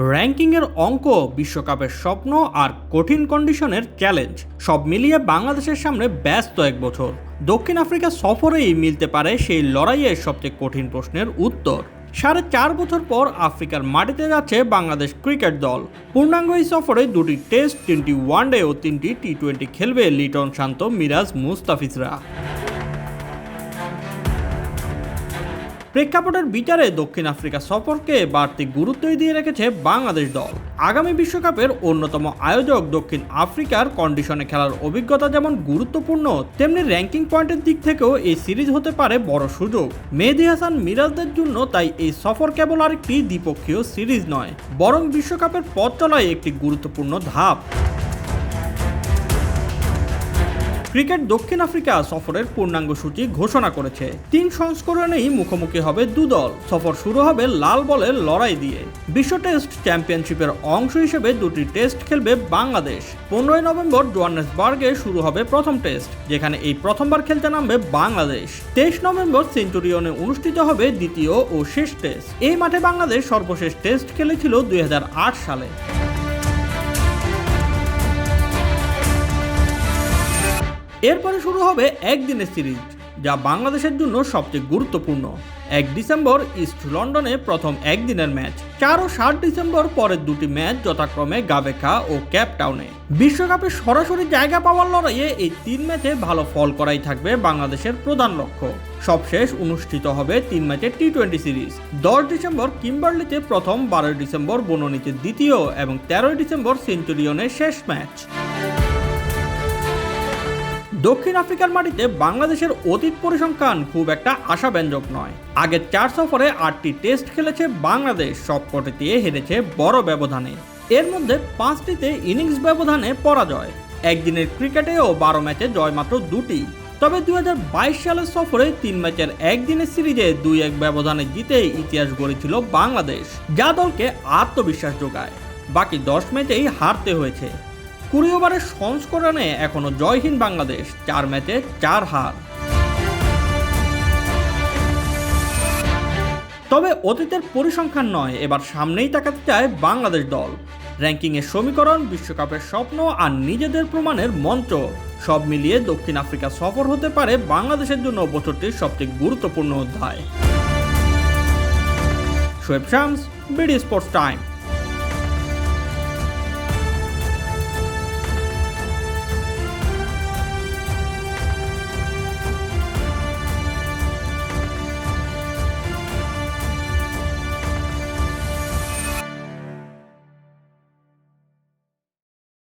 র্যাঙ্কিংয়ের অঙ্ক, বিশ্বকাপের স্বপ্ন আর কঠিন কন্ডিশনের চ্যালেঞ্জ সব মিলিয়ে বাংলাদেশের সামনে ব্যস্ত এক বছর। দক্ষিণ আফ্রিকা সফরেই মিলতে পারে সেই লড়াইয়ের সবচেয়ে কঠিন প্রশ্নের উত্তর। 4.5 বছর পর আফ্রিকার মাটিতে যাচ্ছে বাংলাদেশ ক্রিকেট দল। পূর্ণাঙ্গ এই সফরে 2টি টেস্ট, 3টি ওয়ানডে ও 3টি টি-20 খেলবে লিটন শান্ত, মিরাজ, মুস্তাফিজরা। প্রেক্ষাপটের বিচারে দক্ষিণ আফ্রিকা সফরকে বাড়তি গুরুত্বই দিয়ে রেখেছে বাংলাদেশ দল। আগামী বিশ্বকাপের অন্যতম আয়োজক দক্ষিণ আফ্রিকার কন্ডিশনে খেলার অভিজ্ঞতা যেমন গুরুত্বপূর্ণ, তেমনি র্যাঙ্কিং পয়েন্টের দিক থেকেও এই সিরিজ হতে পারে বড় সুযোগ। মেহেদী হাসান, মিরাজদের জন্য তাই এই সফর কেবল আরেকটি দ্বিপক্ষীয় সিরিজ নয়, বরং বিশ্বকাপের পথ চলায় একটি গুরুত্বপূর্ণ ধাপ। ক্রিকেট দক্ষিণ আফ্রিকা সফরের পূর্ণাঙ্গ সূচি ঘোষণা করেছে। 3 সংস্করণেই মুখোমুখি হবে দুদল। সফর শুরু হবে লাল বলের লড়াই দিয়ে। বিশ্ব টেস্ট চ্যাম্পিয়নশিপের অংশ হিসেবে 2টি টেস্ট খেলবে বাংলাদেশ। 15 নভেম্বর জোহান্সবার্গে শুরু হবে প্রথম টেস্ট, যেখানে এই প্রথমবার খেলতে নামবে বাংলাদেশ। 23 নভেম্বর সেঞ্চুরিয়নে অনুষ্ঠিত হবে দ্বিতীয় ও শেষ টেস্ট। এই মাঠে বাংলাদেশ সর্বশেষ টেস্ট খেলেছিল 2008 সালে। এরপরে শুরু হবে একদিনের সিরিজ, যা বাংলাদেশের জন্য সবচেয়ে গুরুত্বপূর্ণ। 1 ডিসেম্বর ইস্ট লন্ডনে প্রথম একদিনের ম্যাচ। 4 ও 7 ডিসেম্বর পরের 2টি ম্যাচ যথাক্রমে গাবেখা ও কেপটাউনে। বিশ্বকাপে সরাসরি জায়গা পাওয়ার লড়াইয়ে এই 3 ম্যাচে ভালো ফল করাই থাকবে বাংলাদেশের প্রধান লক্ষ্য। সবশেষ অনুষ্ঠিত হবে 3 ম্যাচের টি-20 সিরিজ। 10 ডিসেম্বর কিম্বার্লিতে প্রথম, 12 ডিসেম্বর বননীতে দ্বিতীয় এবং 13 ডিসেম্বর সেঞ্চুরিয়নের শেষ ম্যাচ। দক্ষিণ আফ্রিকার মাটিতে বাংলাদেশের অতীত পরিসংখ্যান খুব একটা আশাব্যঞ্জক নয়। আগের 4 সফরে 8টি টেস্ট খেলেছে বাংলাদেশ, সবকটিতে হেরেছে বড় ব্যবধানে। এর মধ্যে 5টিতে ইনিংস ব্যবধানে পরাজয়। একদিনের ক্রিকেটেও 12 ম্যাচে জয় মাত্র 2টি। তবে 2022 সালের সফরে 3 ম্যাচের একদিনের সিরিজে 2-1 ব্যবধানে জিতে ইতিহাস গড়েছিল বাংলাদেশ, যা দলকে আত্মবিশ্বাস যোগায়। বাকি 10 ম্যাচেই হারতে হয়েছে। 20 ওভারের সংস্করণে এখনো জয়হীন বাংলাদেশ, 4 ম্যাচে 4 হার। তবে অতীতের পরিসংখ্যান নয়, এবার সামনেই তাকাতে চায় বাংলাদেশ দল। র্যাঙ্কিংয়ের সমীকরণ, বিশ্বকাপের স্বপ্ন আর নিজেদের প্রমাণের মঞ্চ সব মিলিয়ে দক্ষিণ আফ্রিকা সফর হতে পারে বাংলাদেশের জন্য বছরটির সবচেয়ে গুরুত্বপূর্ণ অধ্যায়। Shoaib Shams, BD sports time.